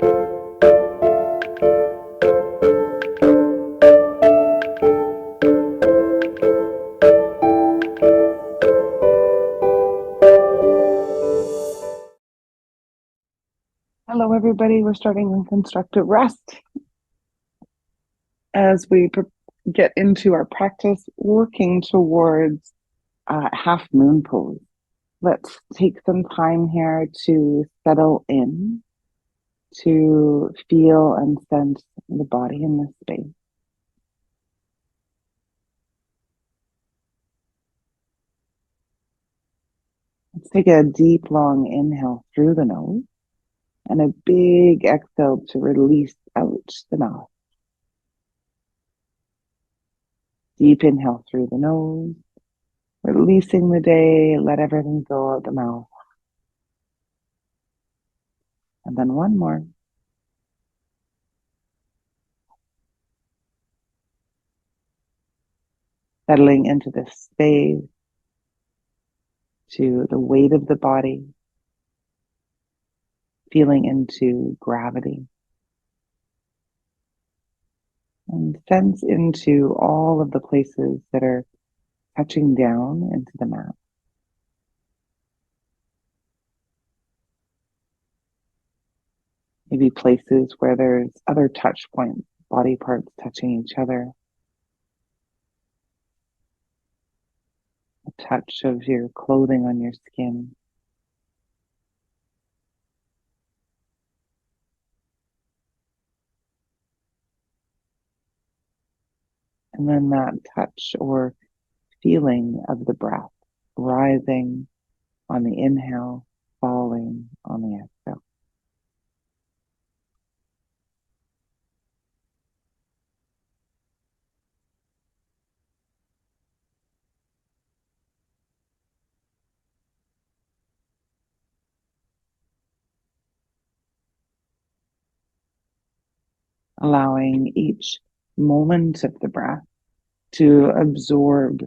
Hello, everybody. We're starting on constructive rest as we get into our practice working towards half moon pose. Let's take some time here to settle in, to feel and sense the body in this space. Let's take a deep, long inhale through the nose and a big exhale to release out the mouth. Deep inhale through the nose, releasing the day, let everything go out the mouth. And then one more. Settling into this space, to the weight of the body, feeling into gravity, and sense into all of the places that are touching down into the mat. Maybe places where there's other touch points, body parts touching each other. A touch of your clothing on your skin. And then that touch or feeling of the breath rising on the inhale, falling on the exhale. Allowing each moment of the breath to absorb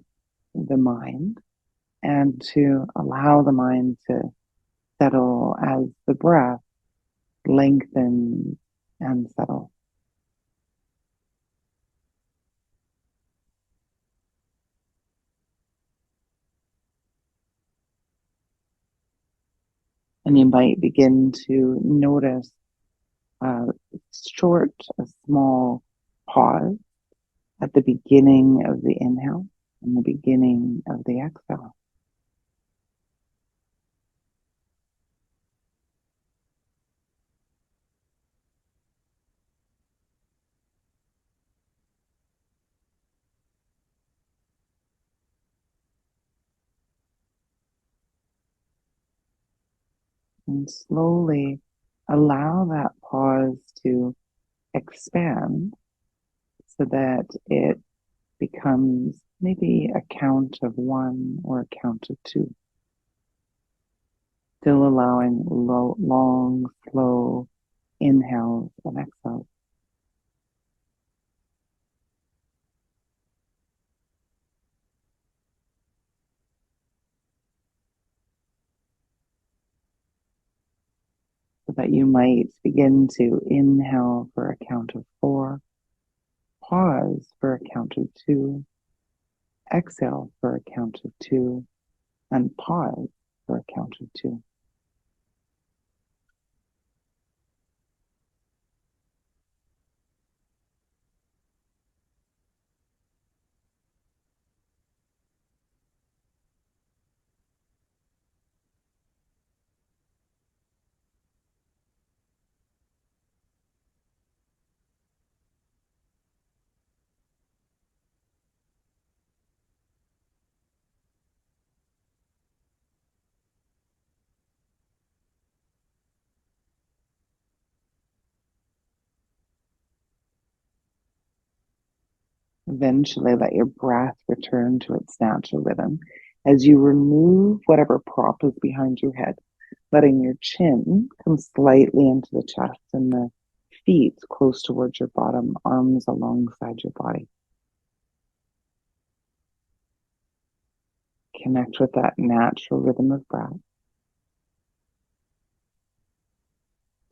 the mind and to allow the mind to settle as the breath lengthens and settles. And you might begin to notice a small pause at the beginning of the inhale and the beginning of the exhale. And slowly allow that pause to expand so that it becomes maybe a count of one or a count of two. Still allowing long, slow inhales and exhales. So that you might begin to inhale for a count of 4, pause for a count of 2, exhale for a count of 2, and pause for a count of 2. Eventually, let your breath return to its natural rhythm as you remove whatever prop is behind your head, letting your chin come slightly into the chest and the feet close towards your bottom, arms alongside your body. Connect with that natural rhythm of breath.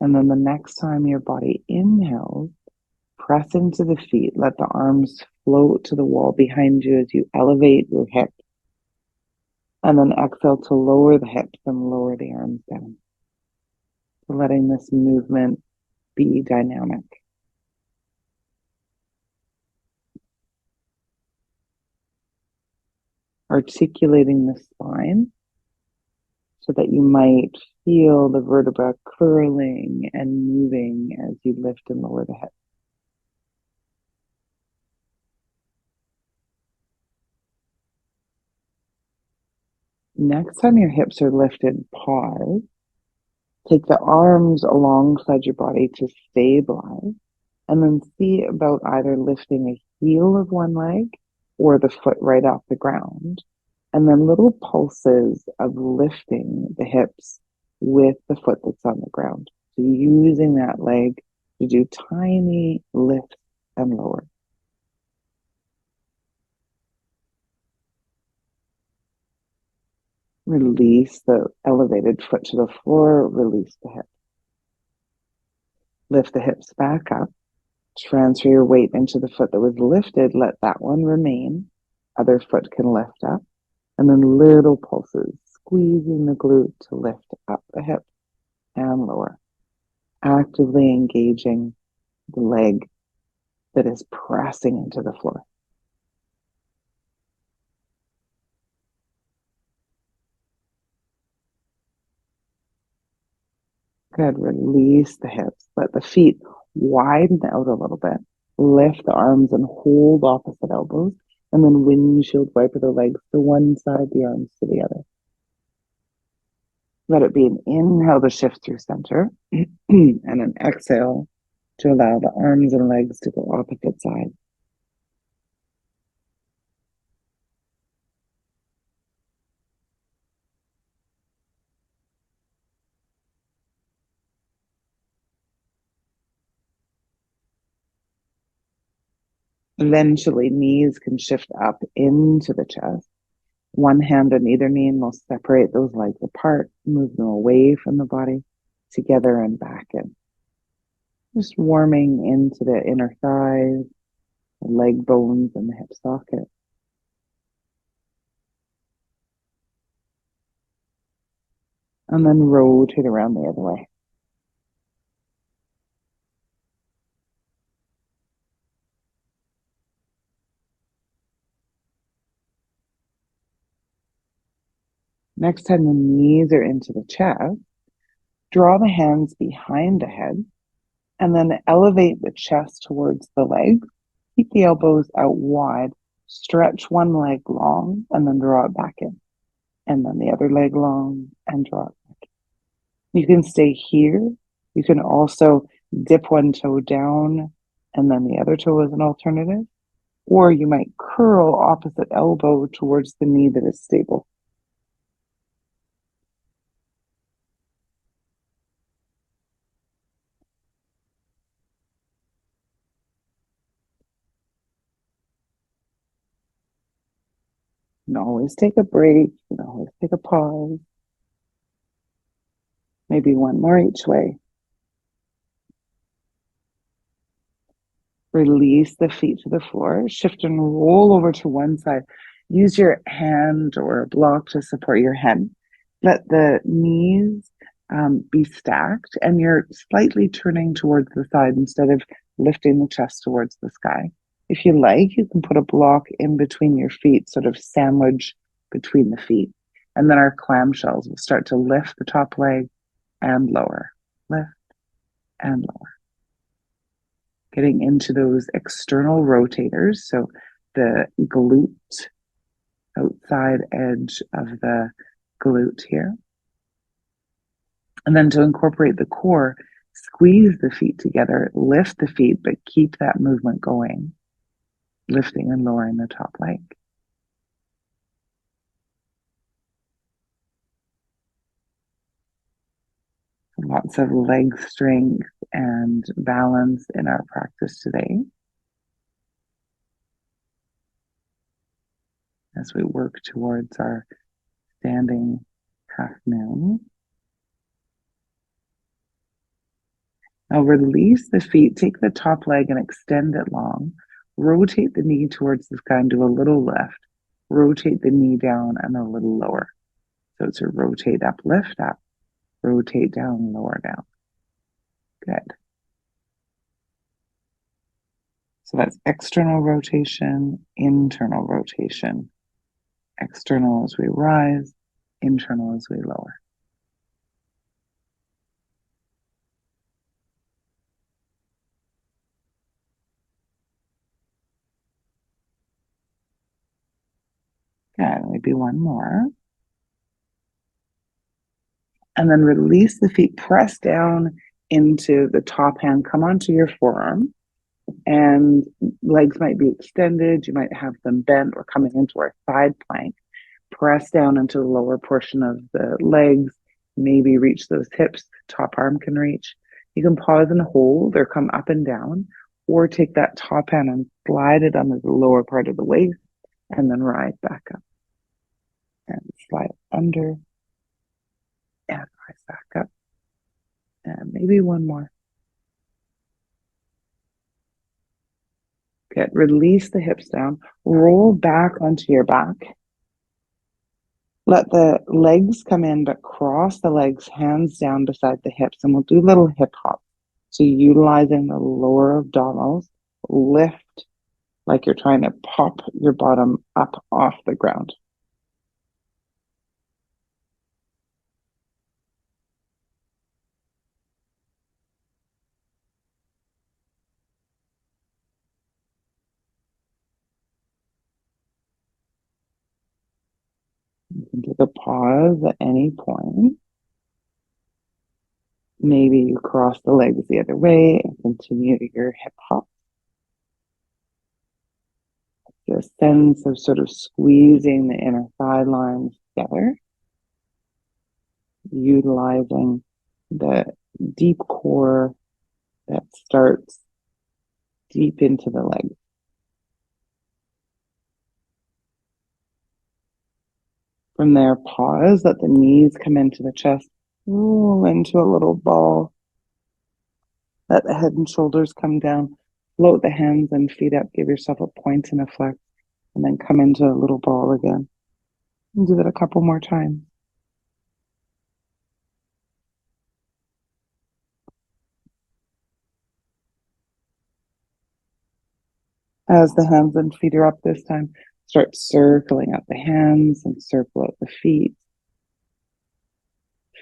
And then the next time your body inhales, press into the feet. Let the arms float to the wall behind you as you elevate your hips. And then exhale to lower the hips and lower the arms down. Letting this movement be dynamic. Articulating the spine so that you might feel the vertebra curling and moving as you lift and lower the hips. Next time your hips are lifted, pause. Take the arms alongside your body to stabilize, and then see about either lifting a heel of one leg or the foot right off the ground. And then little pulses of lifting the hips with the foot that's on the ground. So using that leg to do tiny lifts and lower. Release the elevated foot to the floor, release the hip. Lift the hips back up. Transfer your weight into the foot that was lifted. Let that one remain. Other foot can lift up. And then little pulses, squeezing the glute to lift up the hip and lower. Actively engaging the leg that is pressing into the floor. Good. Release the hips. Let the feet widen out a little bit. Lift the arms and hold opposite elbows. And then windshield wiper the legs to one side, the arms to the other. Let it be an inhale to shift through center and an exhale to allow the arms and legs to go opposite sides. Eventually, knees can shift up into the chest. One hand on either knee, and we'll separate those legs apart, move them away from the body, together and back in. Just warming into the inner thighs, the leg bones, and the hip socket. And then rotate around the other way. Next time the knees are into the chest, draw the hands behind the head and then elevate the chest towards the legs. Keep the elbows out wide. Stretch one leg long and then draw it back in. And then the other leg long and draw it back in. You can stay here. You can also dip one toe down and then the other toe as an alternative. Or you might curl opposite elbow towards the knee that is stable. You can always take a break. You can always take a pause. Maybe one more each way. Release the feet to the floor. Shift and roll over to one side. Use your hand or a block to support your head. Let the knees be stacked and you're slightly turning towards the side instead of lifting the chest towards the sky. If you like, you can put a block in between your feet, sort of sandwich between the feet. And then our clamshells will start to lift the top leg and lower, lift and lower. Getting into those external rotators. So the glute, outside edge of the glute here. And then to incorporate the core, squeeze the feet together, lift the feet, but keep that movement going, lifting and lowering the top leg. Lots of leg strength and balance in our practice today as we work towards our standing half moon. Now release the feet, take the top leg and extend it long. Rotate the knee towards the sky and do a little lift. Rotate the knee down and a little lower. So it's a rotate up, lift up, rotate down, lower down. Good. So that's external rotation, internal rotation. External as we rise, internal as we lower. Good. Maybe one more. And then release the feet, press down into the top hand, come onto your forearm, and legs might be extended. You might have them bent or coming into our side plank. Press down into the lower portion of the legs, maybe reach those hips, top arm can reach. You can pause and hold or come up and down, or take that top hand and slide it under the lower part of the waist and then rise back up. And slide under and rise back up. And maybe one more. Good. Release the hips down. Roll back onto your back. Let the legs come in, but cross the legs, hands down beside the hips. And we'll do little hip hops. So utilizing the lower abdominals, lift like you're trying to pop your bottom up off the ground. You can take a pause at any point. Maybe you cross the legs the other way and continue your hip hop. A sense of sort of squeezing the inner thigh lines together, utilizing the deep core that starts deep into the legs. From there, pause, let the knees come into the chest, roll into a little ball. Let the head and shoulders come down, float the hands and feet up, give yourself a point and a flex, and then come into a little ball again. And do that a couple more times. As the hands and feet are up this time, start circling out the hands and circle out the feet,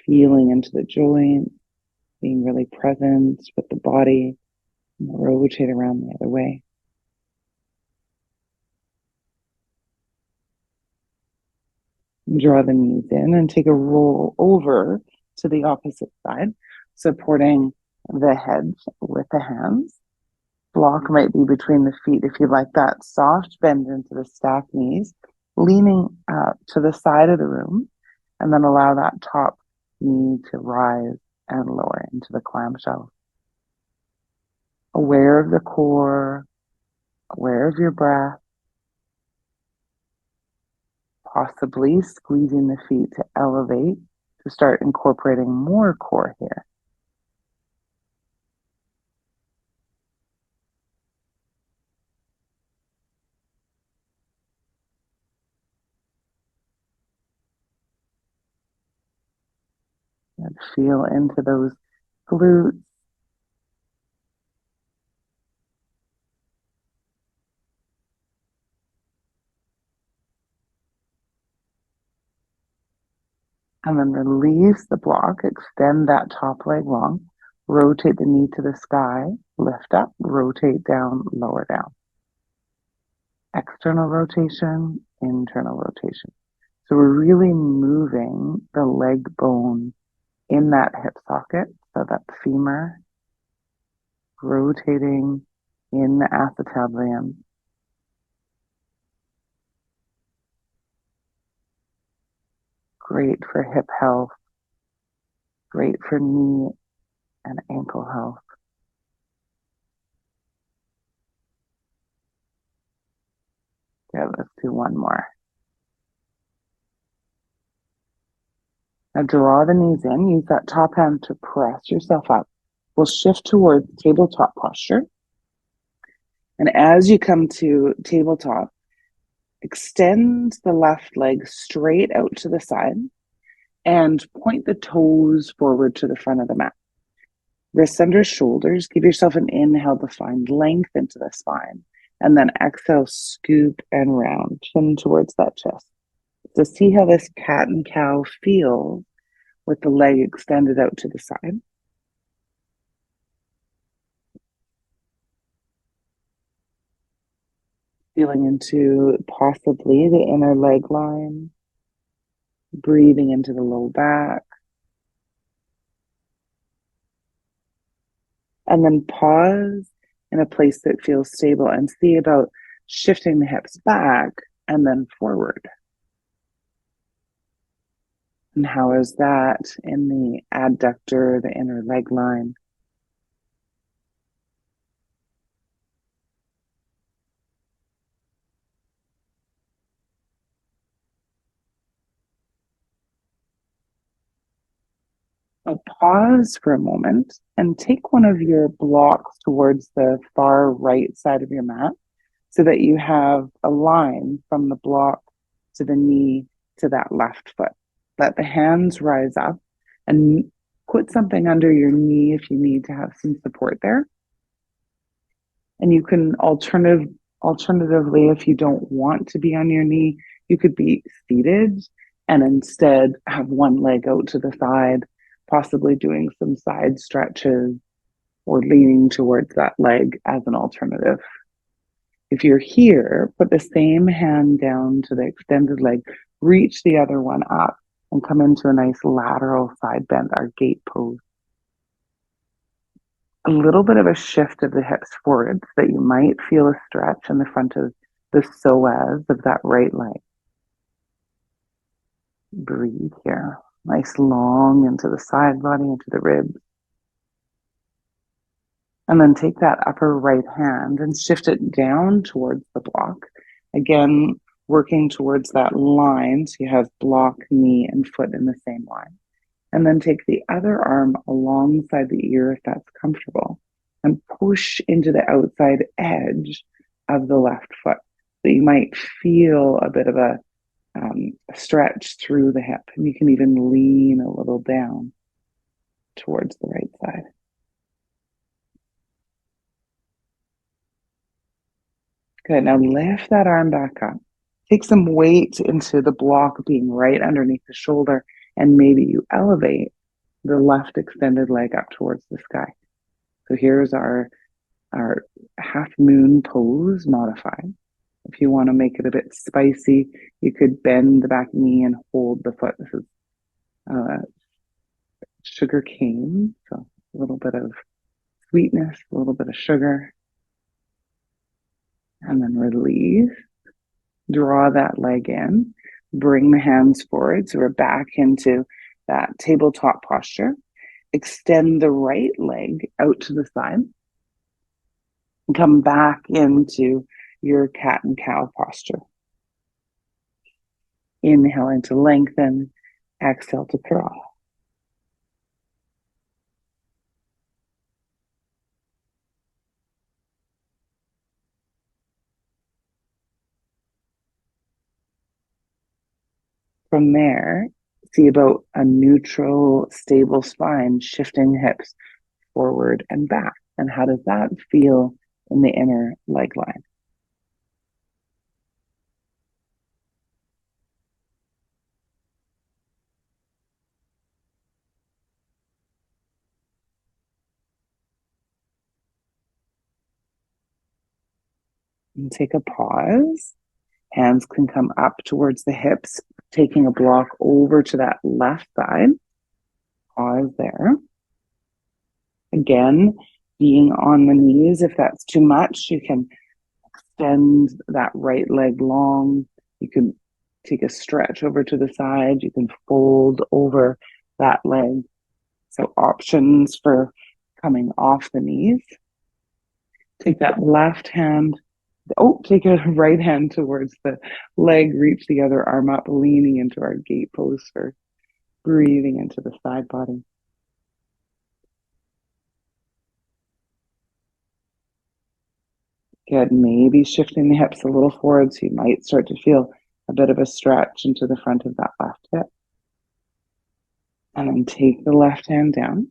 feeling into the joint, being really present with the body, and rotate around the other way. Draw the knees in and take a roll over to the opposite side, supporting the head with the hands. Block might be between the feet if you like that. Soft bend into the stacked knees, leaning to the side of the room, and then allow that top knee to rise and lower into the clamshell. Aware of the core, aware of your breath, possibly squeezing the feet to elevate, to start incorporating more core here. And feel into those glutes. And then release the block, extend that top leg long, rotate the knee to the sky, lift up, rotate down, lower down. External rotation, internal rotation. So we're really moving the leg bone in that hip socket, so that femur, rotating in the acetabular. Great for hip health, great for knee and ankle health. Yeah, let's do one more. Now draw the knees in, use that top hand to press yourself up. We'll shift towards tabletop posture. And as you come to tabletop, extend the left leg straight out to the side and point the toes forward to the front of the mat. Wrists under shoulders. Give yourself an inhale to find length into the spine. And then exhale, scoop and round, chin towards that chest. So see how this cat and cow feels with the leg extended out to the side. Feeling into possibly the inner leg line. Breathing into the low back. And then pause in a place that feels stable and see about shifting the hips back and then forward. And how is that in the adductor, the inner leg line? So pause for a moment and take one of your blocks towards the far right side of your mat so that you have a line from the block to the knee to that left foot. Let the hands rise up and put something under your knee if you need to have some support there. And you can alternatively, if you don't want to be on your knee, you could be seated and instead have one leg out to the side, possibly doing some side stretches or leaning towards that leg as an alternative. If you're here, put the same hand down to the extended leg, reach the other one up and come into a nice lateral side bend, our gate pose. A little bit of a shift of the hips forward so that you might feel a stretch in the front of the psoas of that right leg. Breathe here. Nice long into the side body, into the ribs. And then take that upper right hand and shift it down towards the block. Again, working towards that line so you have block, knee, and foot in the same line. And then take the other arm alongside the ear if that's comfortable and push into the outside edge of the left foot. So you might feel a bit of a stretch through the hip, and you can even lean a little down towards the right side. Good. Now lift that arm back up. Take some weight into the block being right underneath the shoulder, and maybe you elevate the left extended leg up towards the sky. So here's our half moon pose modified. If you want to make it a bit spicy, you could bend the back knee and hold the foot. This is sugar cane, so a little bit of sweetness, a little bit of sugar, and then release. Draw that leg in, bring the hands forward. So we're back into that tabletop posture. Extend the right leg out to the side and come back into your cat and cow posture. Inhaling to lengthen, exhale to curl. From there, see about a neutral, stable spine, shifting hips forward and back. And how does that feel in the inner leg line? And take a pause. Hands can come up towards the hips, taking a block over to that left side. Pause there. Again, being on the knees. If that's too much, you can extend that right leg long. You can take a stretch over to the side. You can fold over that leg. So options for coming off the knees. Take that left hand. Take a right hand towards the leg. Reach the other arm up, leaning into our gate pose for breathing into the side body. Good. Maybe shifting the hips a little forward so you might start to feel a bit of a stretch into the front of that left hip. And then take the left hand down,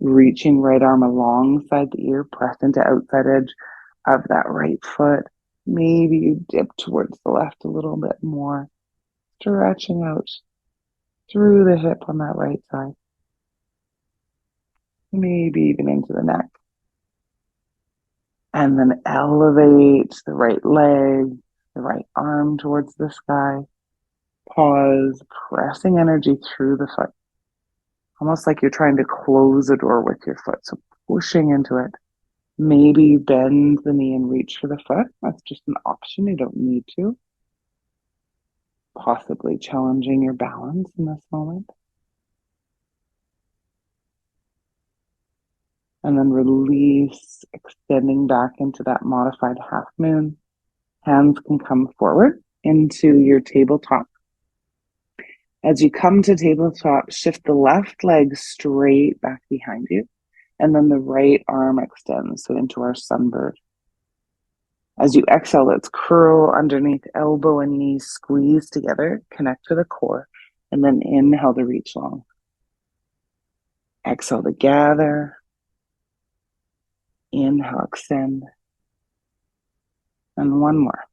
reaching right arm alongside the ear, press into outside edge of that right foot. Maybe you dip towards the left a little bit more, stretching out through the hip on that right side. Maybe even into the neck. And then elevate the right leg, the right arm towards the sky. Pause, pressing energy through the foot. Almost like you're trying to close a door with your foot. So pushing into it. Maybe bend the knee and reach for the foot. That's just an option. You don't need to. Possibly challenging your balance in this moment. And then release, extending back into that modified half moon. Hands can come forward into your tabletop. As you come to tabletop, shift the left leg straight back behind you. And then the right arm extends, so into our sunbird. As you exhale, let's curl underneath elbow and knees, squeeze together, connect to the core, and then inhale to reach long. Exhale to gather. Inhale, extend. And one more.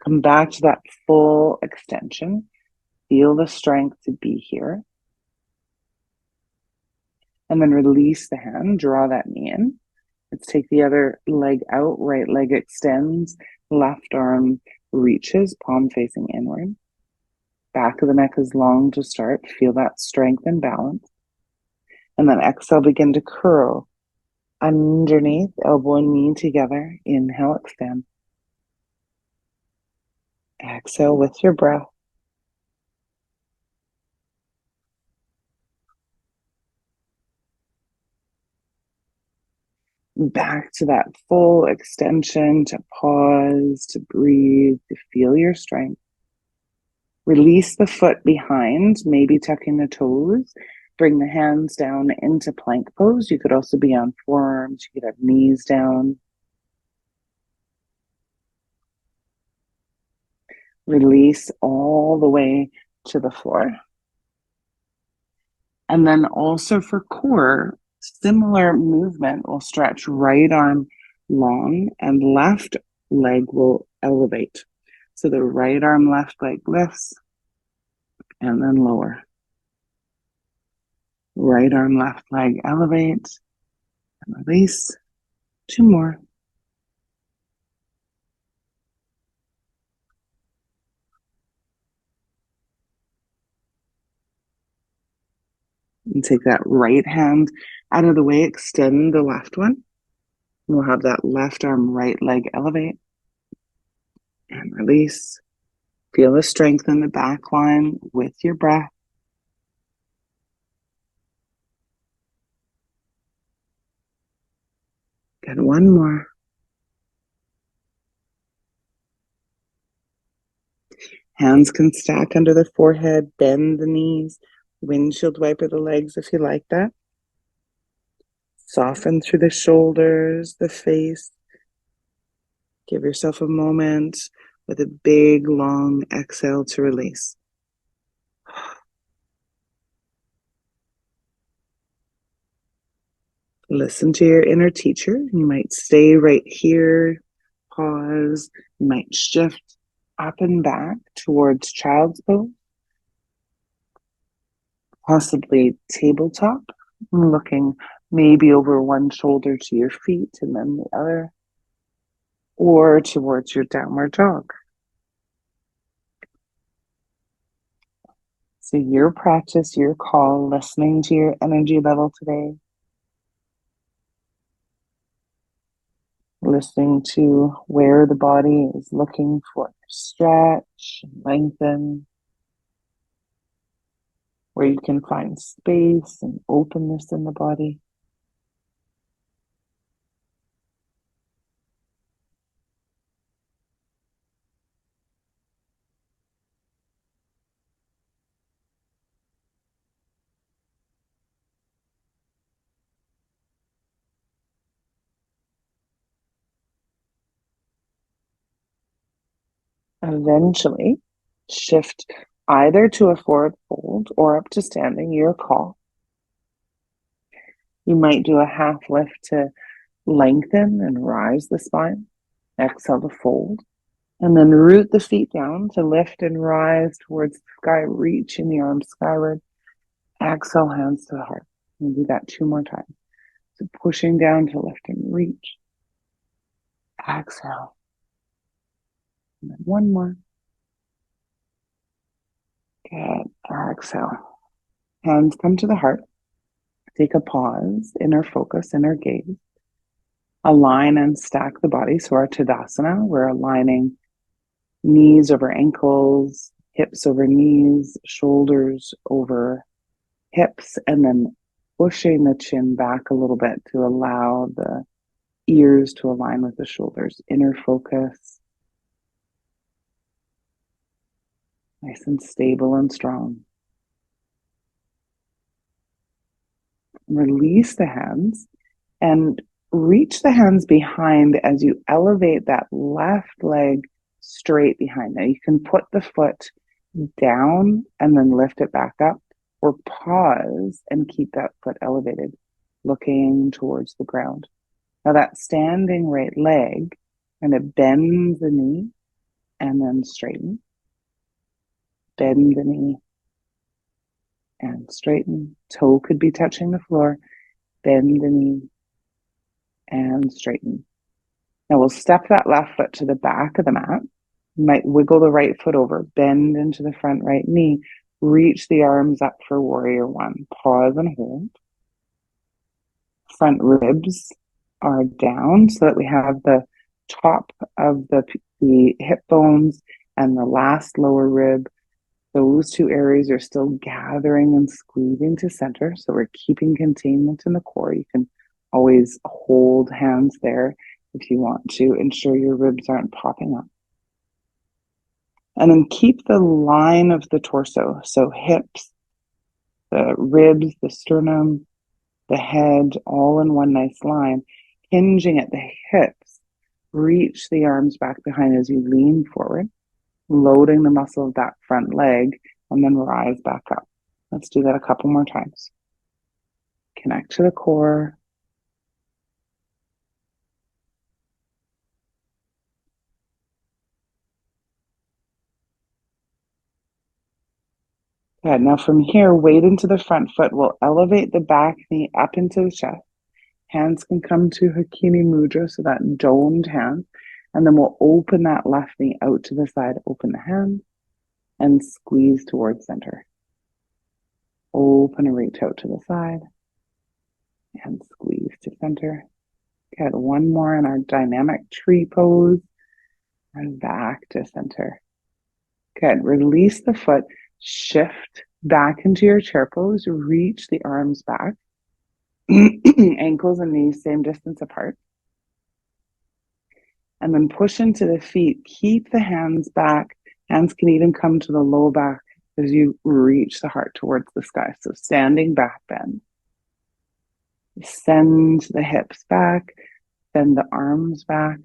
Come back to that full extension. Feel the strength to be here. And then release the hand, draw that knee in. Let's take the other leg out, right leg extends, left arm reaches, palm facing inward. Back of the neck is long to start. Feel that strength and balance. And then exhale, begin to curl underneath, elbow and knee together. Inhale, extend. Exhale with your breath. Back to that full extension, to pause, to breathe, to feel your strength. Release the foot behind, maybe tucking the toes. Bring the hands down into plank pose. You could also be on forearms. You could have knees down. Release all the way to the floor. And then also for core, similar movement will stretch right arm long and left leg will elevate. So the right arm, left leg lifts and then lower. Right arm, left leg elevate and release. Two more. And take that right hand out of the way, extend the left one. We'll have that left arm, right leg elevate and release. Feel the strength in the back line with your breath. Good, one more. Hands can stack under the forehead, bend the knees, windshield wiper the legs if you like that. Soften through the shoulders, the face. Give yourself a moment with a big, long exhale to release. Listen to your inner teacher. You might stay right here, pause. You might shift up and back towards child's pose. Possibly tabletop, looking maybe over one shoulder to your feet and then the other, or towards your downward dog. So your practice, your call, listening to your energy level today, listening to where the body is looking for stretch, lengthen, where you can find space and openness in the body. Eventually, shift either to a forward fold or up to standing, your call. You might do a half lift to lengthen and rise the spine. Exhale to fold. And then root the feet down to lift and rise towards the sky, reaching the arms skyward. Exhale, hands to the heart. And do that 2 more times. So pushing down to lift and reach. Exhale. And then 1 more. Good. Exhale. Hands come to the heart. Take a pause, inner focus, inner gaze. Align and stack the body. So our Tadasana, we're aligning knees over ankles, hips over knees, shoulders over hips, and then pushing the chin back a little bit to allow the ears to align with the shoulders. Inner focus. Nice and stable and strong. Release the hands and reach the hands behind as you elevate that left leg straight behind. Now you can put the foot down and then lift it back up, or pause and keep that foot elevated, looking towards the ground. Now that standing right leg, kind of bend the knee and then straighten. Bend the knee and straighten. Toe could be touching the floor. Bend the knee and straighten. Now we'll step that left foot to the back of the mat. You might wiggle the right foot over, bend into the front right knee, reach the arms up for warrior one. Pause and hold. Front ribs are down so that we have the top of the hip bones and the last lower rib. Those 2 areas are still gathering and squeezing to center. So we're keeping containment in the core. You can always hold hands there if you want to ensure your ribs aren't popping up. And then keep the line of the torso. So hips, the ribs, the sternum, the head, all in one nice line. Hinging at the hips. Reach the arms back behind as you lean forward, loading the muscle of that front leg, and then rise back up. Let's do that a couple more times. Connect to the core. Good. Now from here, weight into the front foot. We'll elevate the back knee up into the chest. Hands can come to Hakini Mudra, so that domed hand. And then we'll open that left knee out to the side. Open the hand and squeeze towards center. Open and reach out to the side and squeeze to center. Good. 1 more in our dynamic tree pose and back to center. Good. Release the foot. Shift back into your chair pose. Reach the arms back. Ankles and knees same distance apart. And then push into the feet. Keep the hands back. Hands can even come to the low back as you reach the heart towards the sky. So standing back bend. Send the hips back. Send the arms back.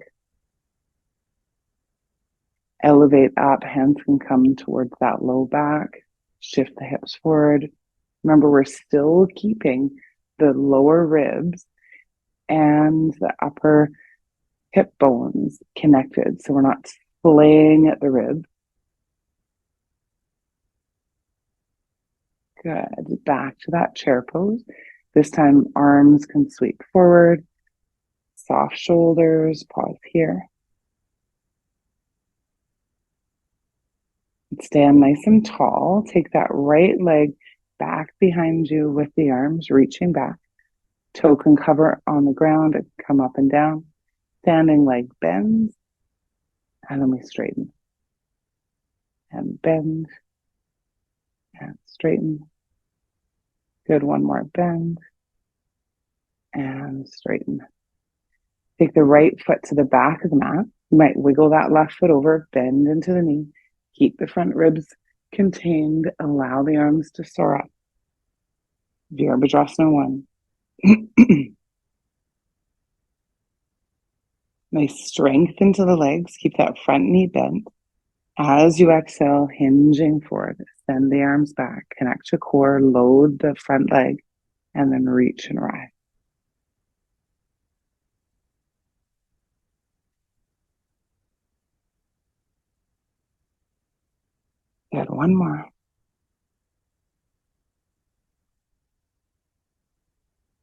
Elevate up. Hands can come towards that low back. Shift the hips forward. Remember, we're still keeping the lower ribs and the upper hip bones connected. So we're not splaying at the ribs. Good. Back to that chair pose. This time, arms can sweep forward. Soft shoulders. Pause here. Stand nice and tall. Take that right leg back behind you with the arms reaching back. Toe can cover on the ground and come up and down. Standing leg bends. And then we straighten. And bend. And straighten. Good. 1 more bend. And straighten. Take the right foot to the back of the mat. You might wiggle that left foot over, bend into the knee. Keep the front ribs contained. Allow the arms to soar up. Virabhadrasana 1. Nice strength into the legs. Keep that front knee bent. As you exhale, hinging forward, send the arms back, connect to core, load the front leg, and then reach and rise. Good, one more.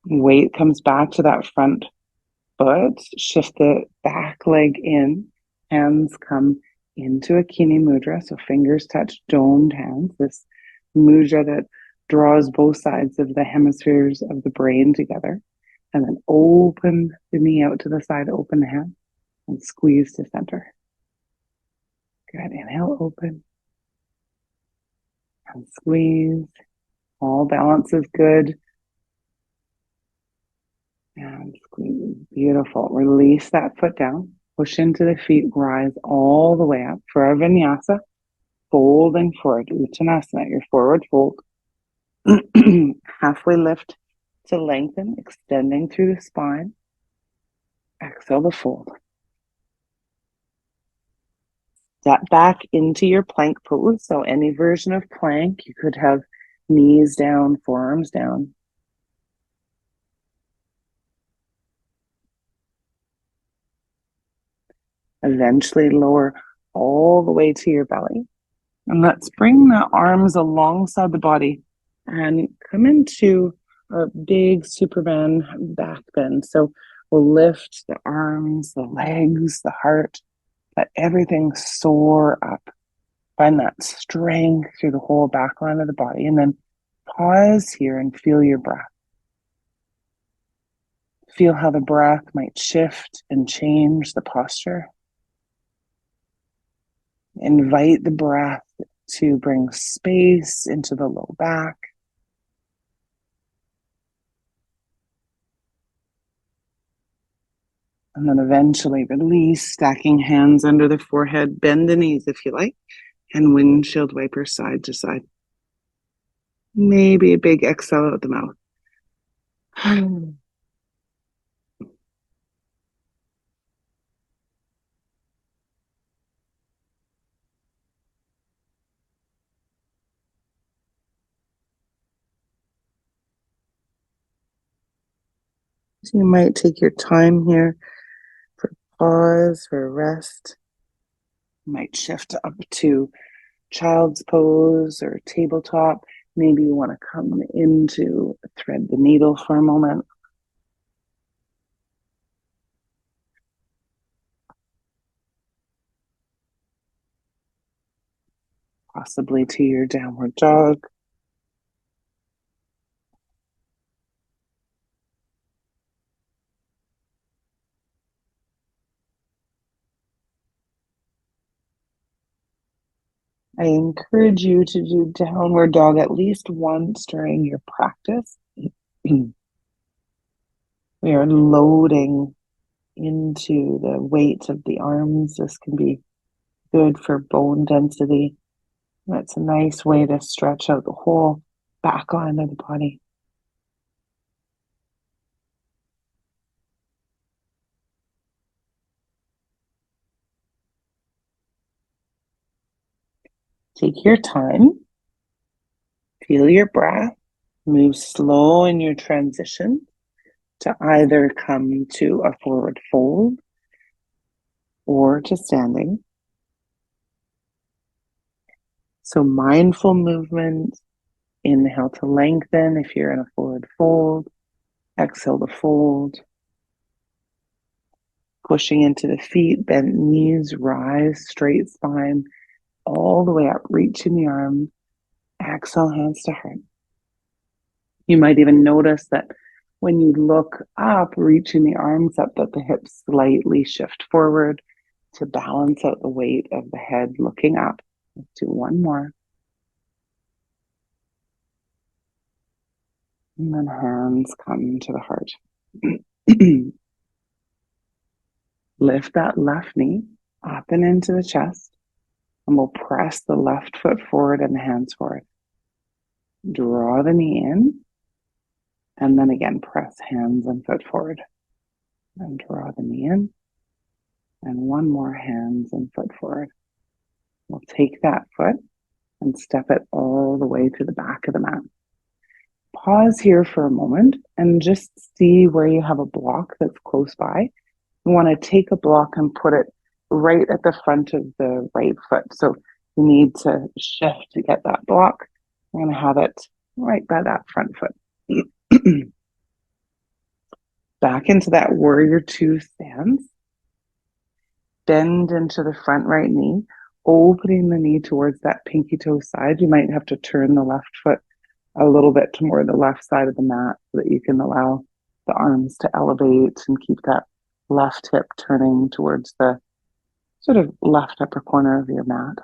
Weight comes back to that front foot, shift the back leg in, hands come into a kini mudra, so fingers touch domed hands, this mudra that draws both sides of the hemispheres of the brain together. And then open the knee out to the side, open the hand, and squeeze to center. Good, inhale, open, and squeeze. All balance is good. And squeeze. Beautiful. Release that foot down. Push into the feet. Rise all the way up for our vinyasa. Folding forward. Uttanasana. Your forward fold. Halfway lift to lengthen. Extending through the spine. Exhale to fold. Step back into your plank pose. So any version of plank. You could have knees down, forearms down. Eventually lower all the way to your belly. And let's bring the arms alongside the body and come into a big Superman back bend. So we'll lift the arms, the legs, the heart, let everything soar up. Find that strength through the whole back line of the body. And then pause here and feel your breath. Feel how the breath might shift and change the posture. Invite the breath to bring space into the low back. And then eventually release, stacking hands under the forehead, bend the knees if you like, and windshield wiper side to side. Maybe a big exhale out the mouth. So you might take your time here for pause, for rest. You might shift up to child's pose or tabletop. Maybe you want to come into thread the needle for a moment. Possibly to your downward dog. I encourage you to do downward dog at least once during your practice. We are loading into the weight of the arms. This can be good for bone density. That's a nice way to stretch out the whole back line of the body. Take your time. Feel your breath. Move slow in your transition to either come to a forward fold or to standing. So mindful movement. Inhale to lengthen if you're in a forward fold. Exhale to fold. Pushing into the feet, bent knees, rise, straight spine, all the way up, reaching the arms. Exhale, hands to heart. You might even notice that when you look up, reaching the arms up, that the hips slightly shift forward to balance out the weight of the head looking up. Let's do one more. And then hands come to the heart. Lift that left knee up and into the chest. And we'll press the left foot forward and the hands forward. Draw the knee in. And then again, press hands and foot forward. And draw the knee in. And one more, hands and foot forward. We'll take that foot and step it all the way to the back of the mat. Pause here for a moment and just see where you have a block that's close by. You want to take a block and put it right at the front of the right foot. So you need to shift to get that block. I'm going to have it right by that front foot. Back into that warrior two stance. Bend into the front right knee, opening the knee towards that pinky toe side. You might have to turn the left foot a little bit to more the left side of the mat so that you can allow the arms to elevate and keep that left hip turning towards the sort of left upper corner of your mat.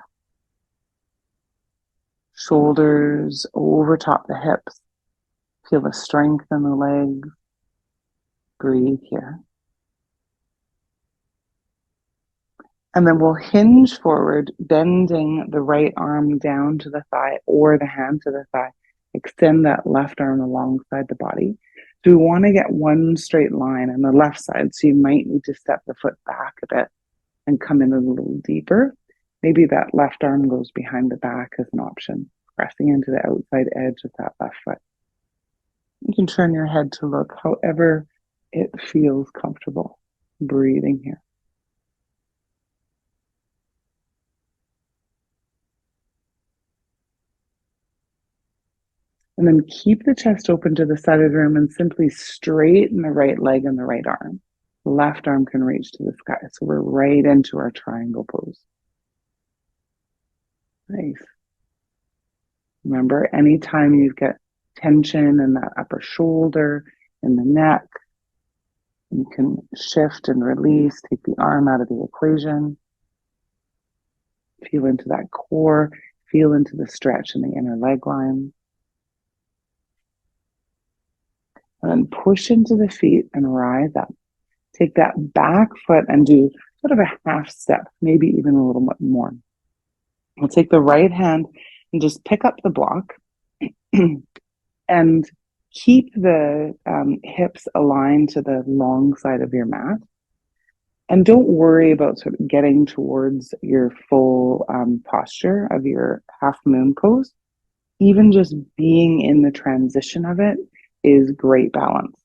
Shoulders over top the hips. Feel the strength in the legs. Breathe here. And then we'll hinge forward, bending the right arm down to the thigh or the hand to the thigh. Extend that left arm alongside the body. So we want to get one straight line on the left side. So you might need to step the foot back a bit and come in a little deeper. Maybe that left arm goes behind the back as an option, pressing into the outside edge of that left foot. You can turn your head to look however it feels comfortable. Breathing here. And then keep the chest open to the side of the room and simply straighten the right leg and the right arm. The left arm can reach to the sky. So we're right into our triangle pose. Nice. Remember, anytime you get tension in that upper shoulder, in the neck, you can shift and release, take the arm out of the equation. Feel into that core, feel into the stretch in the inner leg line. And then push into the feet and rise up. Take that back foot and do sort of a half step, maybe even a little bit more. We'll take the right hand and just pick up the block and keep the hips aligned to the long side of your mat. And don't worry about sort of getting towards your full posture of your half moon pose. Even just being in the transition of it is great balance.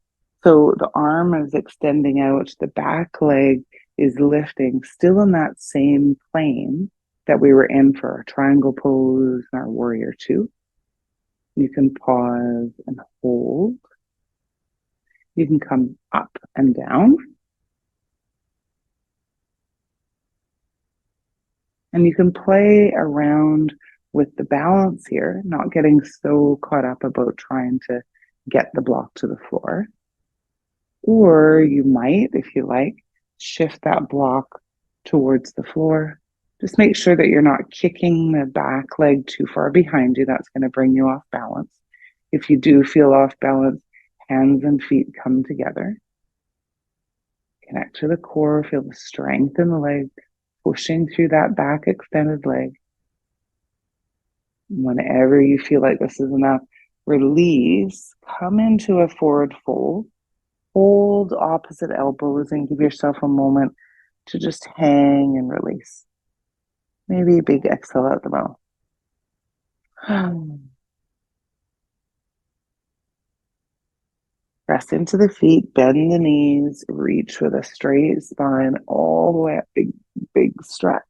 So the arm is extending out, the back leg is lifting, still in that same plane that we were in for our triangle pose and our warrior two. You can pause and hold. You can come up and down. And you can play around with the balance here, not getting so caught up about trying to get the block to the floor. Or you might, if you like, shift that block towards the floor. Just make sure that you're not kicking the back leg too far behind you. That's going to bring you off balance. If you do feel off balance, hands and feet come together. Connect to the core, feel the strength in the leg, pushing through that back extended leg. Whenever you feel like this is enough, release, come into a forward fold. Hold opposite elbows and give yourself a moment to just hang and release. Maybe a big exhale out the mouth. Press into the feet, bend the knees, reach with a straight spine all the way up, big, big stretch.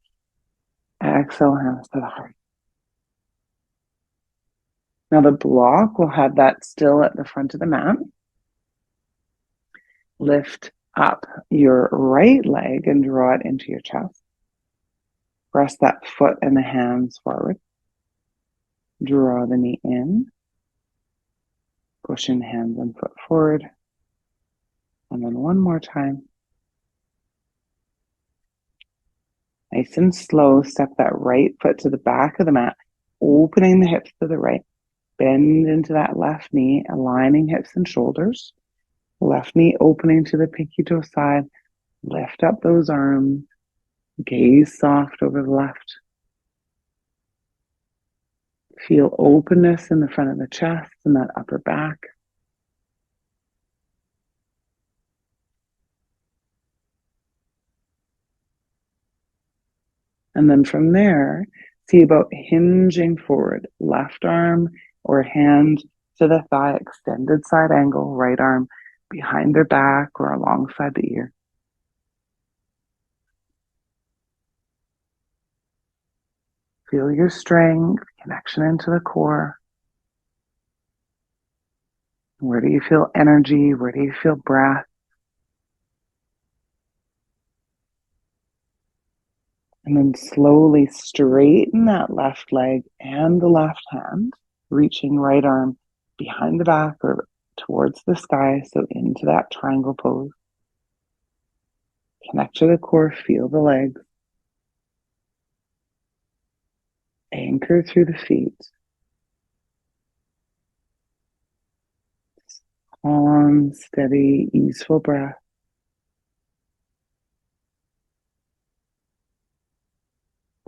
Exhale, hands to the heart. Now the block, we'll have that still at the front of the mat. Lift up your right leg and draw it into your chest. Press that foot and the hands forward. Draw the knee in. Pushing hands and foot forward. And then one more time. Nice and slow, step that right foot to the back of the mat, opening the hips to the right. Bend into that left knee, aligning hips and shoulders. Left knee opening to the pinky toe side. Lift up those arms. Gaze soft over the left. Feel openness in the front of the chest and that upper back. And then from there, see about hinging forward, left arm or hand to the thigh, extended side angle, right arm behind their back or alongside the ear. Feel your strength, connection into the core. Where do you feel energy? Where do you feel breath? And then slowly straighten that left leg and the left hand, reaching right arm behind the back or towards the sky. So into that triangle pose. Connect to the core, feel the legs. Anchor through the feet. Calm, steady, easeful breath.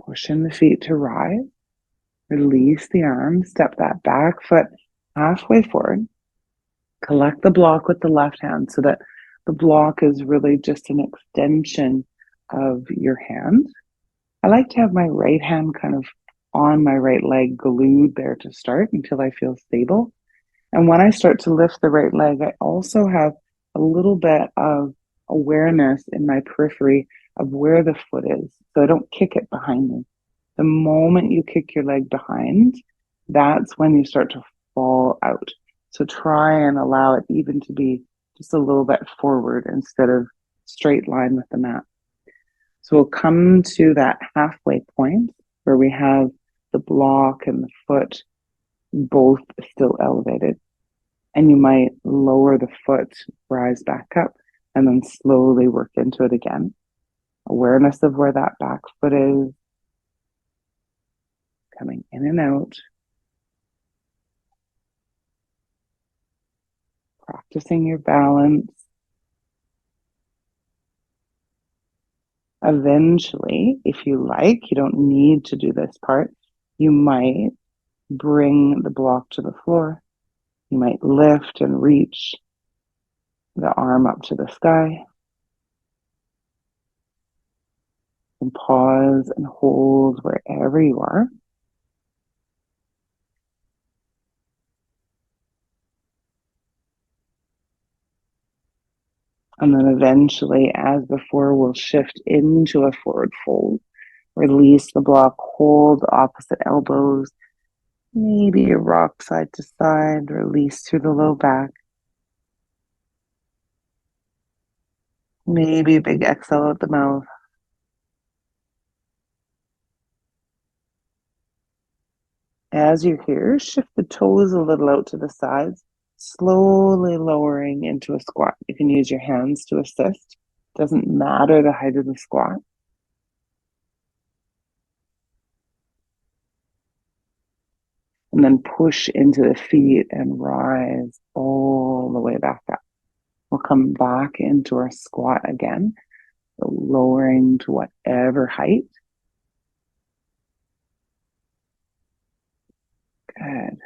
Push in the feet to rise. Release the arms. Step that back foot halfway forward. Collect the block with the left hand so that the block is really just an extension of your hand. I like to have my right hand kind of on my right leg glued there to start until I feel stable. And when I start to lift the right leg, I also have a little bit of awareness in my periphery of where the foot is. So I don't kick it behind me. The moment you kick your leg behind, that's when you start to fall out. So try and allow it even to be just a little bit forward instead of straight line with the mat. So we'll come to that halfway point where we have the block and the foot both still elevated. And you might lower the foot, rise back up, and then slowly work into it again. Awareness of where that back foot is, coming in and out. Practicing your balance. Eventually, if you like, you don't need to do this part, you might bring the block to the floor. You might lift and reach the arm up to the sky. And pause and hold wherever you are. And then eventually, as before, we'll shift into a forward fold. Release the block, hold opposite elbows. Maybe you rock side to side, release through the low back. Maybe a big exhale at the mouth. As you're here, shift the toes a little out to the sides, slowly lowering into a squat. You can use your hands to assist. Doesn't matter the height of the squat. And then push into the feet and rise all the way back up. We'll come back into our squat again, so lowering to whatever height. Good.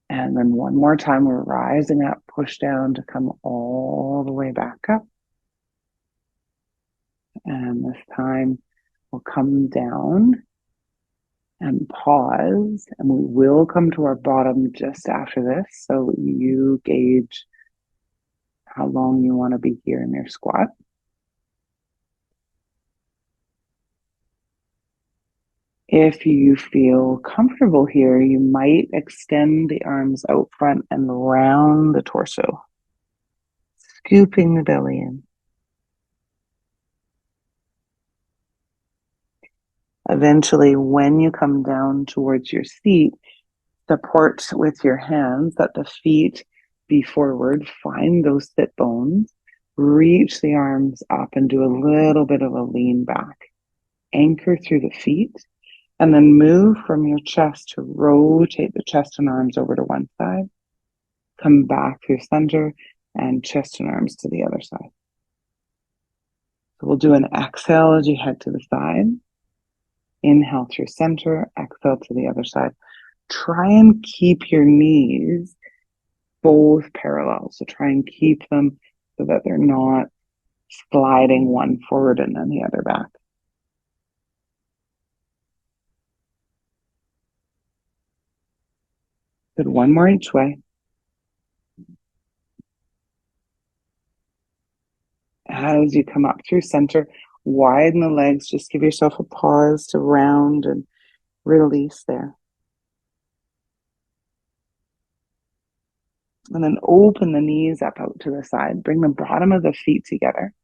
And then one more time, we're rising up, push down to come all the way back up. And this time we'll come down and pause, and we will come to our bottom just after this. So you gauge how long you want to be here in your squat. If you feel comfortable here, you might extend the arms out front and round the torso, scooping the belly in. Eventually, when you come down towards your seat, support with your hands that the feet be forward. Find those sit bones. Reach the arms up and do a little bit of a lean back. Anchor through the feet. And then move from your chest to rotate the chest and arms over to one side. Come back through center and chest and arms to the other side. So we'll do an exhale as you head to the side. Inhale through center, exhale to the other side. Try and keep your knees both parallel. So try and keep them so that they're not sliding one forward and then the other back. Good. One more each way. As you come up through center, widen the legs. Just give yourself a pause to round and release there. And then open the knees up out to the side. Bring the bottom of the feet together.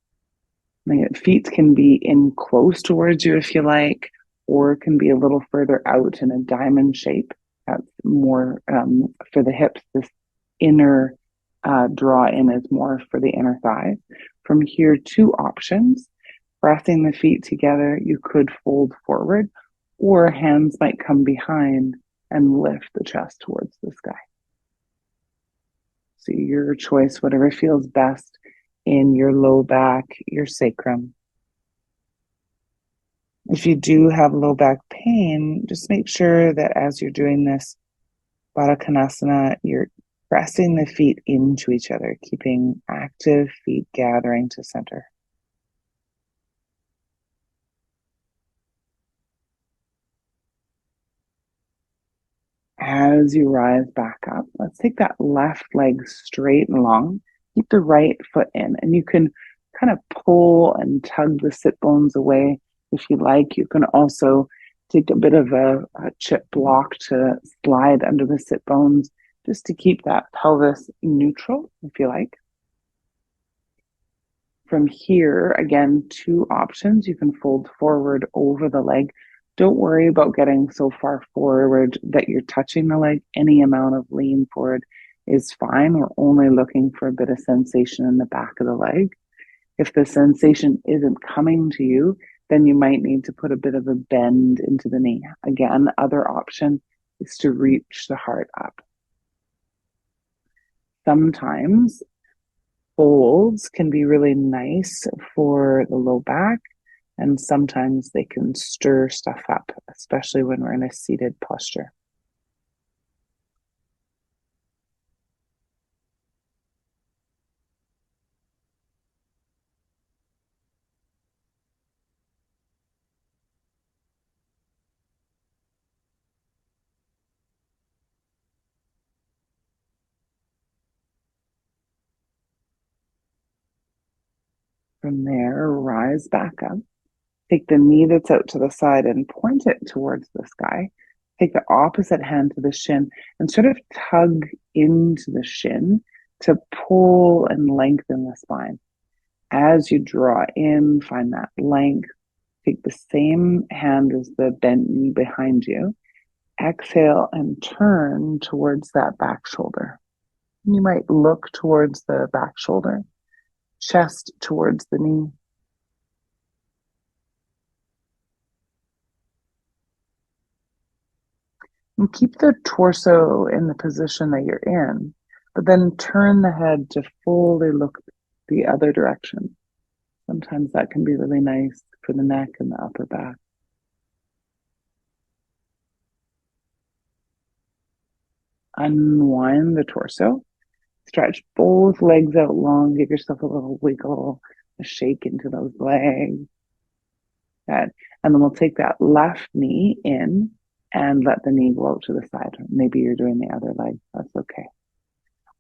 The feet can be in close towards you if you like, or it can be a little further out in a diamond shape. That's more for the hips. This inner draw in is more for the inner thighs. From here, two options. Pressing the feet together, you could fold forward, or hands might come behind and lift the chest towards the sky. So your choice, whatever feels best in your low back, your sacrum. If you do have low back pain, just make sure that as you're doing this Baddha Konasana, you're pressing the feet into each other, keeping active feet gathering to center. As you rise back up, let's take that left leg straight and long. Keep the right foot in, and you can kind of pull and tug the sit bones away if you like. You can also take a bit of a chip block to slide under the sit bones just to keep that pelvis neutral, if you like. From here, again, two options. You can fold forward over the leg. Don't worry about getting so far forward that you're touching the leg. Any amount of lean forward is fine. We're only looking for a bit of sensation in the back of the leg. If the sensation isn't coming to you, then you might need to put a bit of a bend into the knee. Again, the other option is to reach the heart up. Sometimes folds can be really nice for the low back, and sometimes they can stir stuff up, especially when we're in a seated posture. From there, rise back up. Take the knee that's out to the side and point it towards the sky. Take the opposite hand to the shin and sort of tug into the shin to pull and lengthen the spine. As you draw in, find that length. Take the same hand as the bent knee behind you. Exhale and turn towards that back shoulder. You might look towards the back shoulder, chest towards the knee. And keep the torso in the position that you're in, but then turn the head to fully look the other direction. Sometimes that can be really nice for the neck and the upper back. Unwind the torso. Stretch both legs out long. Give yourself a little wiggle, a shake into those legs. Good. And then we'll take that left knee in and let the knee go out to the side. Maybe you're doing the other leg. That's okay.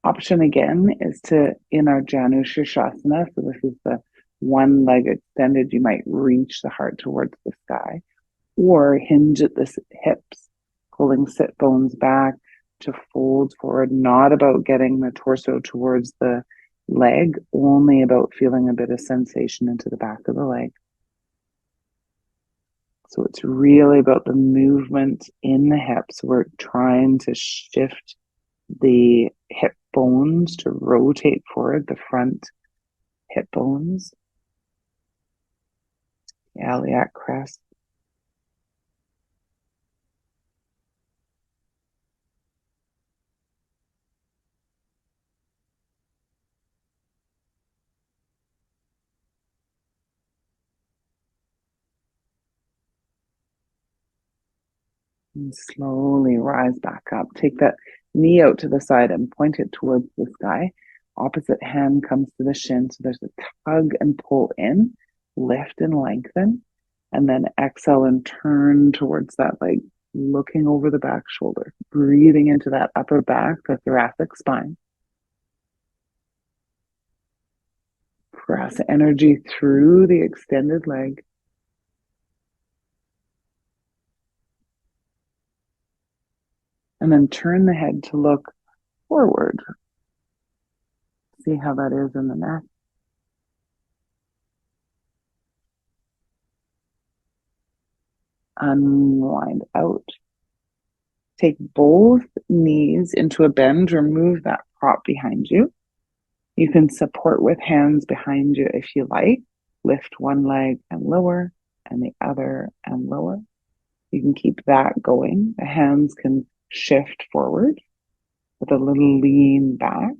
Option again is to, in our Janu Shirshasana, so this is the one leg extended, you might reach the heart towards the sky, or hinge at the hips, pulling sit bones back to fold forward, not about getting the torso towards the leg, only about feeling a bit of sensation into the back of the leg. So it's really about the movement in the hips. We're trying to shift the hip bones to rotate forward, the front hip bones, the iliac crest. And slowly rise back up. Take that knee out to the side and point it towards the sky. Opposite hand comes to the shin. So there's a tug and pull in, lift and lengthen, and then exhale and turn towards that leg. looking over the back shoulder, breathing into that upper back, the thoracic spine. Press energy through the extended leg. And then turn the head to look forward. See how that is in the neck. Unwind out. Take both knees into a bend, remove that prop behind you. You can support with hands behind you if you like. Lift one leg and lower, and the other and lower. You can keep that going. The hands can shift forward with a little lean back.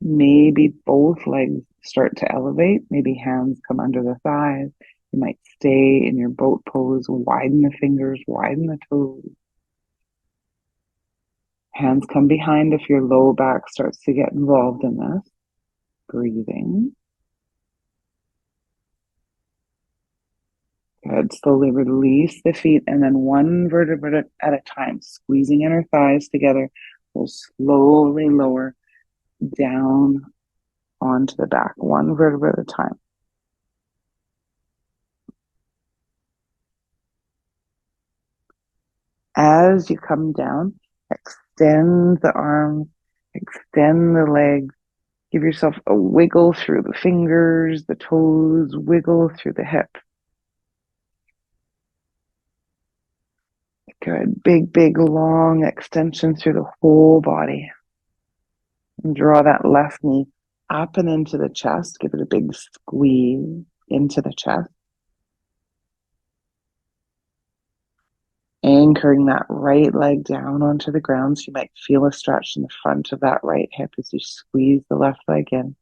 Maybe both legs start to elevate. Maybe hands come under the thighs. You might stay in your boat pose, widen the fingers, widen the toes. Hands come behind if your low back starts to get involved in this. Breathing. Good. Slowly release the feet and then one vertebra at a time, squeezing inner thighs together. We'll slowly lower down onto the back, one vertebra at a time. As you come down, extend the arms, extend the legs. Give yourself a wiggle through the fingers, the toes, wiggle through the hips. Good. Big, big, long extension through the whole body. And draw that left knee up and into the chest. Give it a big squeeze into the chest. Anchoring that right leg down onto the ground. So you might feel a stretch in the front of that right hip as you squeeze the left leg in.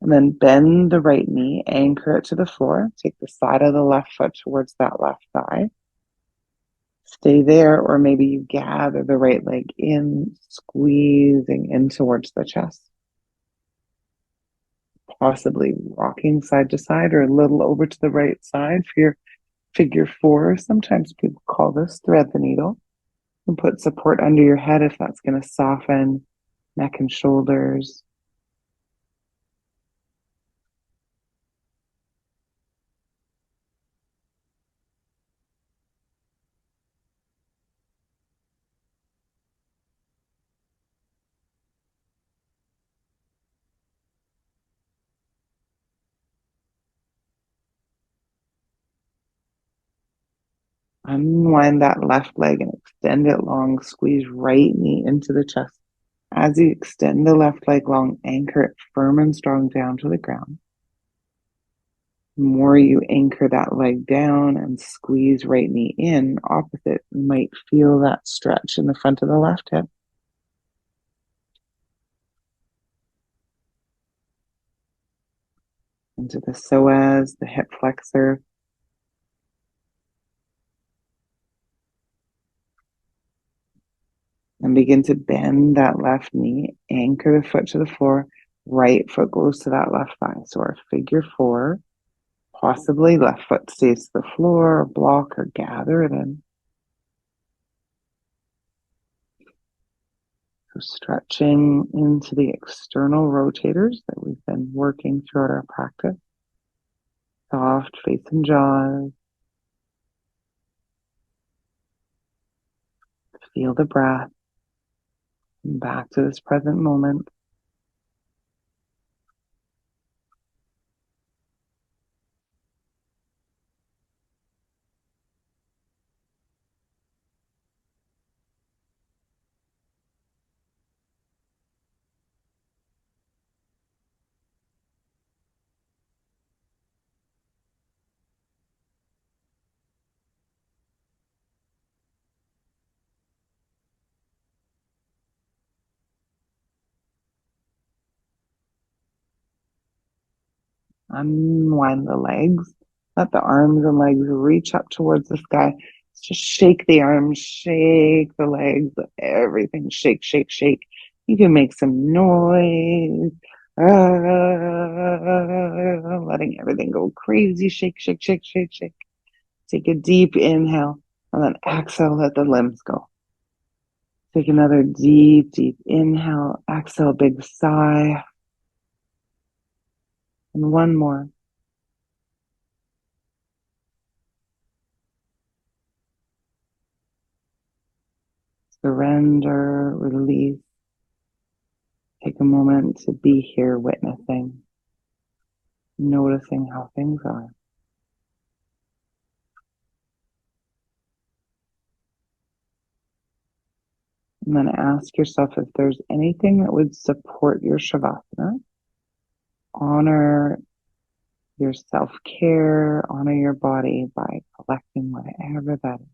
And then bend the right knee, anchor it to the floor. Take the side of the left foot towards that left thigh. Stay there, or maybe you gather the right leg in, squeezing in towards the chest. Possibly rocking side to side or a little over to the right side for your figure four. Sometimes people call this thread the needle. And put support under your head if that's going to soften neck and shoulders. Unwind that left leg and extend it long. Squeeze right knee into the chest. As you extend the left leg long, anchor it firm and strong down to the ground. The more you anchor that leg down and squeeze right knee in, opposite, you might feel that stretch in the front of the left hip. Into the psoas, the hip flexor. And begin to bend that left knee, anchor the foot to the floor, right foot goes to that left thigh. So our figure four, possibly left foot stays to the floor, or block or gather it in. So stretching into the external rotators that we've been working throughout our practice. Soft face and jaws. Feel the breath. Back to this present moment. Unwind the legs. Let the arms and legs reach up towards the sky. Just shake the arms, shake the legs, everything. Shake, shake, shake. You can make some noise. Letting everything go crazy. Shake, shake, shake, shake, shake. Take a deep inhale and then exhale, let the limbs go. Take another deep, deep inhale, exhale, big sigh. And one more. Surrender, release. Take a moment to be here witnessing, noticing how things are. And then ask yourself if there's anything that would support your Shavasana. Honor your self-care, honor your body by collecting whatever that is.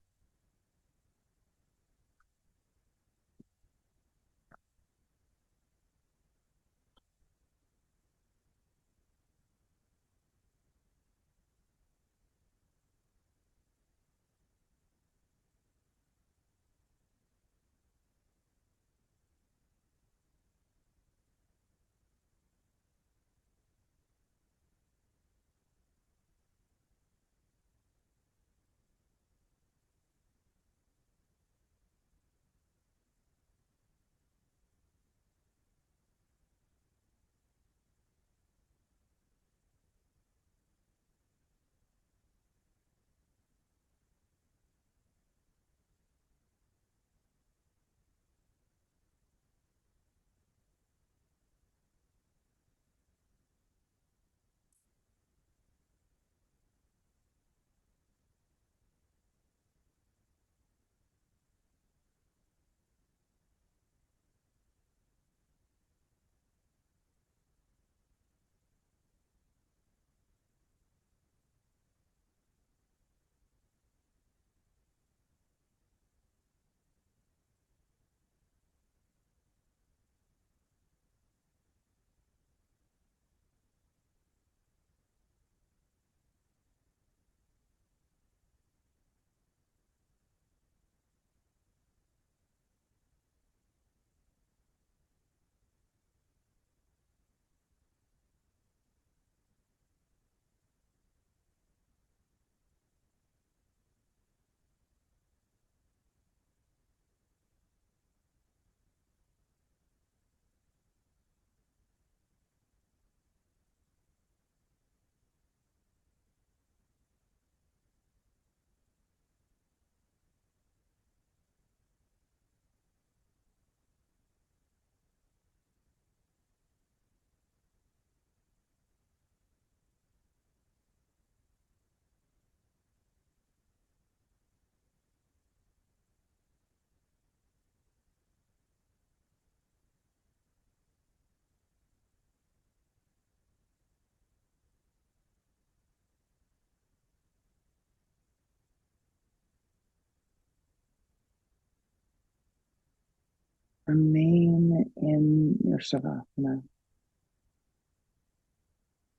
Remain in your Shavasana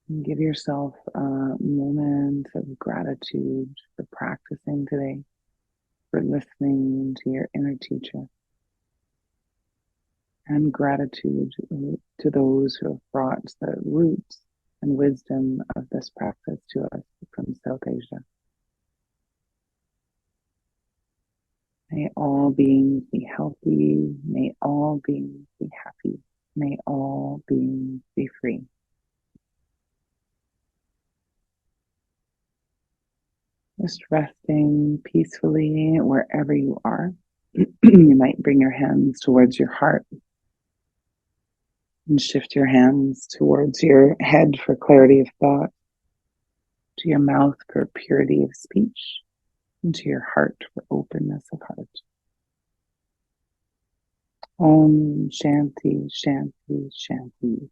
and give yourself a moment of gratitude for practicing today, for listening to your inner teacher, and gratitude to those who have brought the roots and wisdom of this practice to us from South Asia. May all beings be healthy. May all beings be happy. May all beings be free. Just resting peacefully wherever you are. You might bring your hands towards your heart and shift your hands towards your head for clarity of thought, to your mouth for purity of speech, and to your heart for openness of heart. Om Shanti, Shanti, Shanti.